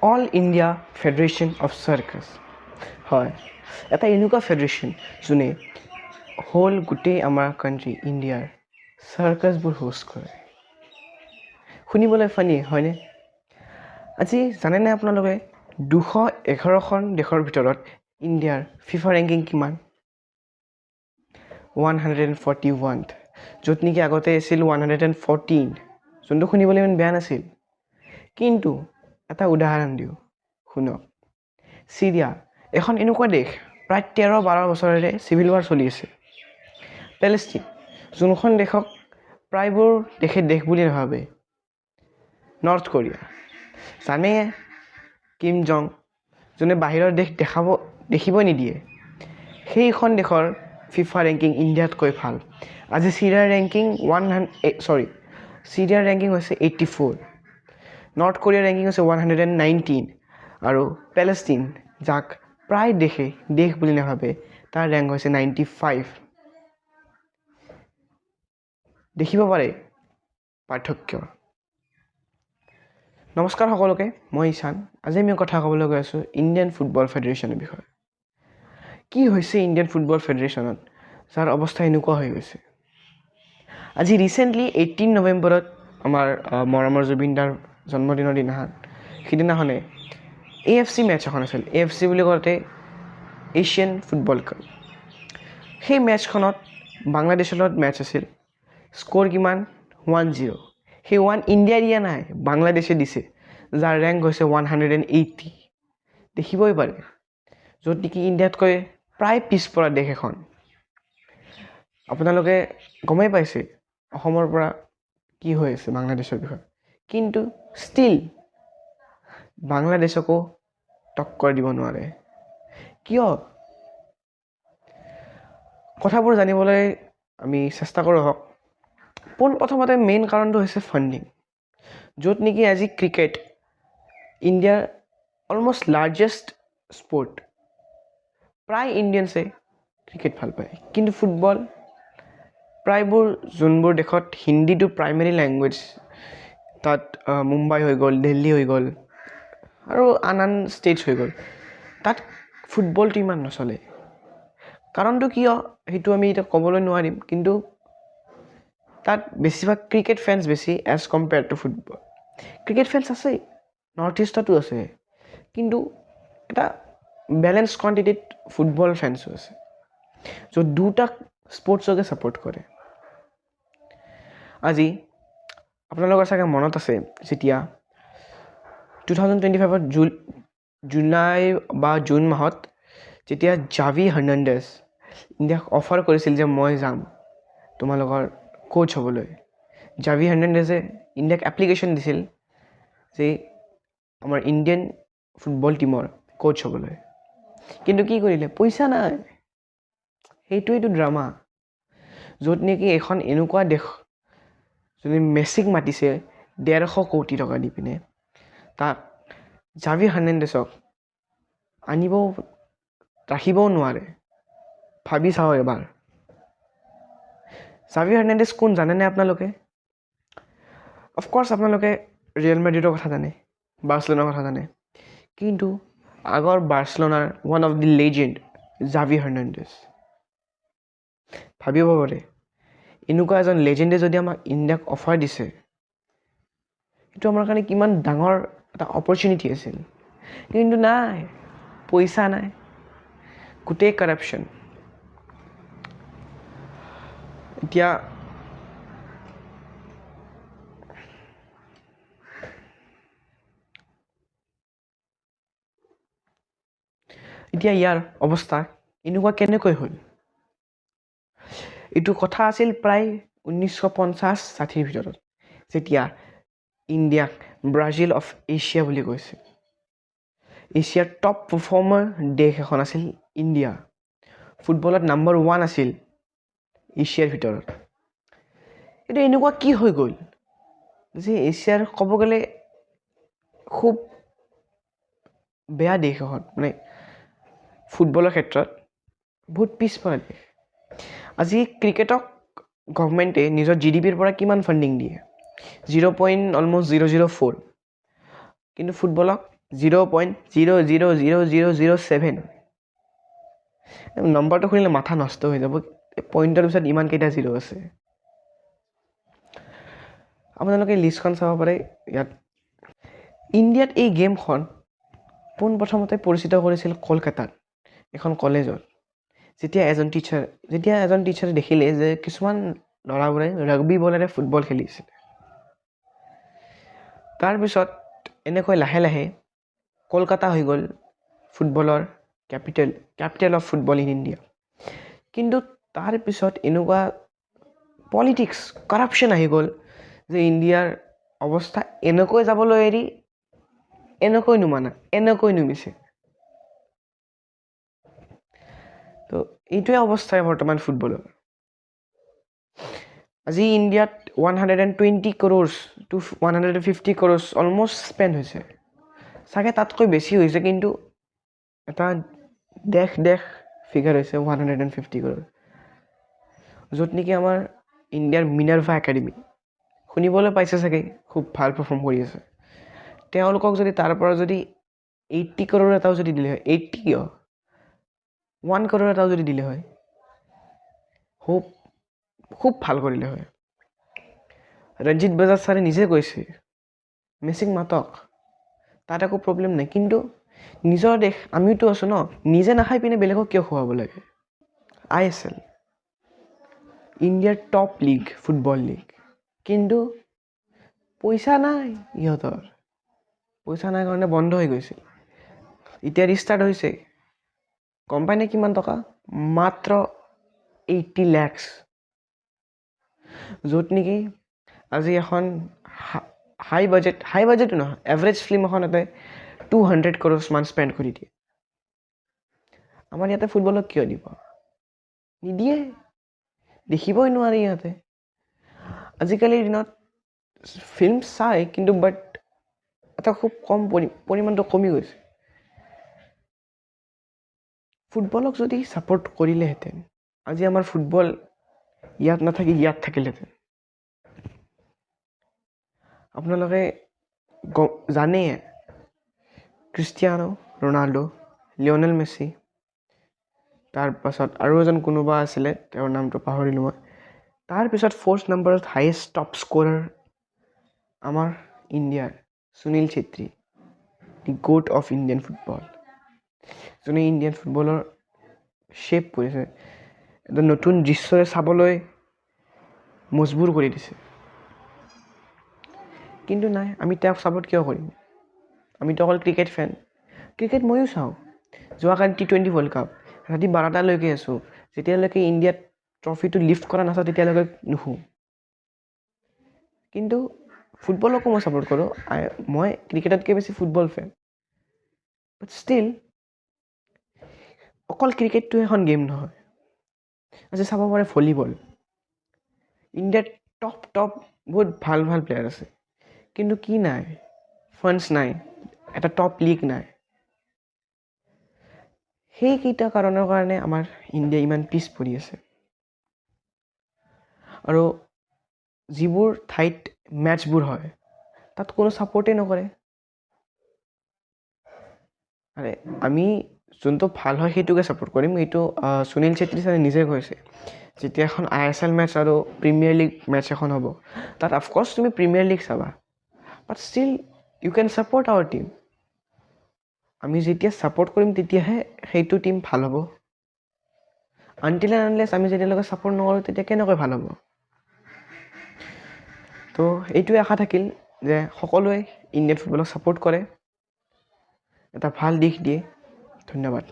All India federation of circus হয়, এটা এনেকুৱা ফেডাৰেশ্যন যোনে হ'ল গোটেই আমাৰ কাণ্ট্ৰি ইণ্ডিয়াৰ চাৰ্কাছবোৰ হোষ্ট কৰে। শুনিবলৈ ফানি হয়নে? আজি জানেনে আপোনালোকে 211খন দেশৰ ভিতৰত ইণ্ডিয়াৰ ফিফা ৰেংকিং কিমান? 141, য'ত নেকি আগতে আছিল 114, যোনটো শুনিবলৈ ইমান বেয়া নাছিল। কিন্তু এটা উদাহৰণ দিওঁ, শুনক। চিৰিয়া এখন এনেকুৱা দেশ, প্ৰায় 13-12 বছৰেৰে চিভিল ৱাৰ চলি আছে। পেলেষ্টিন, যোনখন দেশক প্ৰায়বোৰ দেশে দেশ বুলি নাভাবে। নৰ্থ কোৰিয়া, জানে কিম জং, যোনে বাহিৰৰ দেশ দেখিবই নিদিয়ে, সেইখন দেশৰ ফিফা ৰেংকিং ইণ্ডিয়াতকৈ ভাল। আজি চিৰিয়াৰ ৰেংকিং হৈছে 84, নৰ্থ কোৰিয়াৰ ৰেংকিং হৈছে 119, আৰু পেলেষ্টিন, যাক প্ৰায় দেশে দেশ বুলি নাভাবে, তাৰ ৰেংক হৈছে 95। দেখিব পাৰে পাৰ্থক্য। নমস্কাৰ সকলোকে, মই ঈশান। আজি আমি কথা ক'বলৈ গৈ আছোঁ ইণ্ডিয়ান ফুটবল ফেডাৰেশ্যনৰ বিষয়ে। কি হৈছে ইণ্ডিয়ান ফুটবল ফেডাৰেশ্যনত, যাৰ অৱস্থা এনেকুৱা হৈ গৈছে? আজি ৰিচেণ্টলি 18 নৱেম্বৰত আমাৰ মৰমৰ জুবিনদাৰ জন্মদিনৰ সিদিনাখনে AFC মেটচ এখন আছিল। AFC বুলি কওঁতে এছিয়ান ফুটবল কাপ। সেই মেটচখনত বাংলাদেশৰ লগত মেটচ আছিল। স্ক'ৰ কিমান? 1-0। সেই 1 ইণ্ডিয়া দিয়া নাই, বাংলাদেশে দিছে, যাৰ ৰেংক হৈছে 180। দেখিবই পাৰে, য'ত নেকি ইণ্ডিয়াতকৈ প্ৰায় পিছপৰা দেশ এখন। আপোনালোকে গমেই পাইছে অসমৰ পৰা কি হৈ আছে বাংলাদেশৰ বিষয়ে। কিন্তু ষ্টিল বাংলাদেশকো টক্কৰ দিব নোৱাৰে। কিয়? কথাবোৰ জানিবলৈ আমি চেষ্টা কৰোঁ হওক। পোনপ্ৰথমতে মেইন কাৰণটো হৈছে ফাণ্ডিং, য'ত নেকি আজি ক্ৰিকেট ইণ্ডিয়াৰ অলমষ্ট লাৰ্জেষ্ট স্পৰ্ট। প্ৰায় ইণ্ডিয়ানছে ক্ৰিকেট ভাল পায়, কিন্তু ফুটবল প্ৰায়বোৰ যোনবোৰ দেশত হিন্দীটো প্ৰাইমেৰী লেংগুৱেজ, তাত মুম্বাই হৈ গ'ল, দিল্লী হৈ গ'ল, আৰু আন ষ্টেটছ হৈ গ'ল, তাত ফুটবলটো ইমান নচলে। কাৰণটো কিয় সেইটো আমি এতিয়া ক'বলৈ নোৱাৰিম, কিন্তু তাত বেছিভাগ ক্ৰিকেট ফেন্স বেছি as compare to football. Cricket fans আছে, নৰ্থ ইষ্টতো আছে, কিন্তু এটা বেলেঞ্চ কোৱান্টিটিত ফুটবল ফেন্সো আছে, য'ত দুটা স্পৰ্টছকে ছাপোৰ্ট কৰে। আজি আপোনালোকৰ চাগে মনত আছে, যেতিয়া 2025ত জুলাই বা জুন মাহত যেতিয়া জাভি হাৰ্নাণ্ডেজ ইণ্ডিয়াক অফাৰ কৰিছিল যে মই যাম তোমালোকৰ কোচ হ'বলৈ। জাভি হাৰ্নাণ্ডেজে ইণ্ডিয়াক এপ্লিকেশ্যন দিছিল যে আমাৰ ইণ্ডিয়ান ফুটবল টীমৰ কোচ হ'বলৈ। কিন্তু কি কৰিলে? পইচা নাই। সেইটোৱেইটো ড্ৰামা, য'ত নেকি এখন এনেকুৱা দেশ যোনে মেছিক মাতিছে 150 কোটি টকা দি পিনে, তাক জাভি হাৰ্নাণ্ডেজক ৰাখিবও নোৱাৰে। ভাবি চাওঁ এবাৰ। জাভি হাৰ্নাণ্ডেজ কোন জানেনে আপোনালোকে? অফক'ৰ্ছ আপোনালোকে ৰিয়েল মাদ্ৰিদৰ কথা জানে, বাৰ্চেলোনাৰ কথা জানে, কিন্তু আগৰ বাৰ্চেলোনাৰ one of the legend Xavi Hernandez. ভাবিব পাৰে, এনেকুৱা এজন লেজেণ্ডে যদি আমাক ইণ্ডিয়াক অফাৰ দিছে, সেইটো আমাৰ কাৰণে কিমান ডাঙৰ এটা অপৰচুনিটি আছিল। কিন্তু নাই, পইচা নাই, গোটেই কাৰাপশ্যন। এতিয়া ইয়াৰ অৱস্থা এনেকুৱা কেনেকৈ হ'ল? এইটো কথা আছিল প্ৰায় 1950-60ৰ ভিতৰত, যেতিয়া ইণ্ডিয়াক ব্ৰাজিল অফ এছিয়া বুলি কৈছিল। এছিয়াৰ টপ পাৰফৰ্মাৰ দেশ এখন আছিল ইণ্ডিয়া। ফুটবলত নম্বৰ 1 আছিল এছিয়াৰ ভিতৰত। এইটো এনেকুৱা কি হৈ গ'ল যে এছিয়াৰ ক'ব গ'লে খুব বেয়া দেশ এখন, মানে ফুটবলৰ ক্ষেত্ৰত বহুত পিছপৰা দেশ। আজি ক্ৰিকেটক গভৰ্ণমেণ্টে নিজৰ GDPৰ পৰা কিমান ফাণ্ডিং দিয়ে? 0.004, কিন্তু ফুটবলক 0.0000007 নম্বৰটো শুনিলে মাথা নষ্ট হৈ যাব পইণ্টৰ পিছত ইমানকেইটা জিৰ' আছে আপোনালোকে লিষ্টখন চাব পাৰে ইয়াত ইণ্ডিয়াত এই গেমখন পোনপ্ৰথমতে পৰিচিত কৰিছিল কলকাতাত এখন কলেজত যেতিয়া এজন টিচাৰে দেখিলে যে কিছুমান ল'ৰাবোৰে ৰাগবী বলেৰে ফুটবল খেলিছিলে তাৰপিছত এনেকৈ লাহে লাহে কলকাতা হৈ গ'ল ফুটবলৰ capital of football in India কিন্তু তাৰপিছত এনেকুৱা পলিটিক্স কৰাপশ্যন আহি গ'ল যে ইণ্ডিয়াৰ অৱস্থা এনেকৈ যাবলৈ এৰি এনেকৈ নুমিছে তো এইটোৱে অৱস্থাই বৰ্তমান ফুটবলৰ আজি ইণ্ডিয়াত 120 crores to 150 crores almost spend হৈছে চাগে তাতকৈ বেছি হৈছে কিন্তু এটা দেশ ফিগাৰ হৈছে 150 crore য'ত নেকি আমাৰ ইণ্ডিয়াৰ মিনাৰ্ভা একাডেমি শুনিবলৈ পাইছে চাগে খুব ভাল পাৰফৰ্ম কৰি আছে তেওঁলোকক যদি তাৰ পৰা যদি 80 crore এটাও যদি দিলে হয় 80 কিয় 1 crore এটাও যদি দিলে হয় খুব ভাল কৰিলে হয় ৰঞ্জিত বাজাজ ছাৰে নিজে কৈছে মিচিং মাতক তাত একো প্ৰব্লেম নাই কিন্তু নিজৰ দেশ আমিওতো আছো ন নিজে নাখাই পিনে বেলেগক কিয় খুৱাব লাগে ISL ইণ্ডিয়াৰ টপ লিগ ফুটবল লিগ কিন্তু পইচা নাই ইহঁতৰ পইচা নাই কাৰণে বন্ধ হৈ গৈছিল এতিয়া ৰিষ্টাৰ্ট হৈছে গম পাই নে কিমান টকা মাত্ৰ 80 lakhs য'ত নেকি আজি এখন হাই বাজেট নহয় এভাৰেজ ফিল্ম এখন এটাই 200 crores মান স্পেণ্ড কৰি দিয়ে আমাৰ ইয়াতে ফুটবলক কিয় দিব নিদিয়ে দেখিবই নোৱাৰি ইহঁতে আজিকালিৰ দিনত ফিল্ম চাই কিন্তু বাট এটা খুব কম পৰিমাণটো কমি গৈছে ফুটবলক যদি ছাপোৰ্ট কৰিলেহেঁতেন আজি আমাৰ ফুটবল ইয়াত নাথাকি ইয়াত থাকিলেহেঁতেন আপোনালোকে জানে ক্ৰিষ্টিয়ানো ৰনাল্ডো লিঅ'নেল মেছি তাৰপাছত আৰু এজন কোনোবা আছিলে তেওঁৰ নামটো পাহৰিলোঁ মই তাৰপিছত 4th নম্বৰত হায়েষ্ট টপ স্ক'ৰাৰ আমাৰ ইণ্ডিয়াৰ সুনীল ছেত্ৰী দি গোট অফ ইণ্ডিয়ান ফুটবল যোনে ইণ্ডিয়ান ফুটবলৰ শ্বেপ কৰিছে এটা নতুন দৃশ্যৰে চাবলৈ মজবুৰ কৰি দিছে কিন্তু নাই আমি তেওঁক ছাপোৰ্ট কিয় কৰিম আমিতো অকল ক্ৰিকেট ফেন ক্ৰিকেট ময়ো চাওঁ যোৱাকালি T20 ৱৰ্ল্ড কাপ ৰাতি 12টালৈকে আছোঁ যেতিয়ালৈকে ইণ্ডিয়াত ট্ৰফিটো লিফ্ট কৰা নাচাওঁ তেতিয়ালৈকে নুশু কিন্তু ফুটবলকো মই ছাপোৰ্ট কৰোঁ মই ক্ৰিকেটতকৈ বেছি ফুটবল ফেন বাট ষ্টিল অকল ক্ৰিকেটটো এখন গেম নহয় আজি চাব পাৰে ভলীবল ইণ্ডিয়াত টপ বহুত ভাল প্লেয়াৰ আছে কিন্তু কি নাই ফাণ্ডছ নাই এটা টপ লিগ নাই সেইকেইটা কাৰণৰ কাৰণে আমাৰ ইণ্ডিয়া ইমান পিছ পৰি আছে আৰু যিবোৰ ঠাইত মেটচবোৰ হয় তাত কোনো ছাপোৰ্টেই নকৰে আৰে আমি যোনটো ভাল হয় সেইটোকে ছাপোৰ্ট কৰিম এইটো সুনীল ছেত্ৰী ছাৰে নিজে কৈছে যেতিয়া এখন ISL মেটচ আৰু প্ৰিমিয়াৰ লীগ মেটচ এখন হ'ব তাত অফক'ৰ্ছ তুমি প্ৰিমিয়াৰ লীগ চাবা but still you can support our team আমি যেতিয়া ছাপোৰ্ট কৰিম তেতিয়াহে সেইটো টীম ভাল হ'ব আনটিল এণ্ড আনলেছ আমি যেতিয়ালৈকে ছাপোৰ্ট নকৰোঁ তেতিয়া কেনেকৈ ভাল হ'ব তো এইটোৱে আশা থাকিল যে সকলোৱে ইণ্ডিয়ান ফুটবলক ছাপোৰ্ট কৰে এটা ভাল দিশ দিয়ে ধন্যবাদ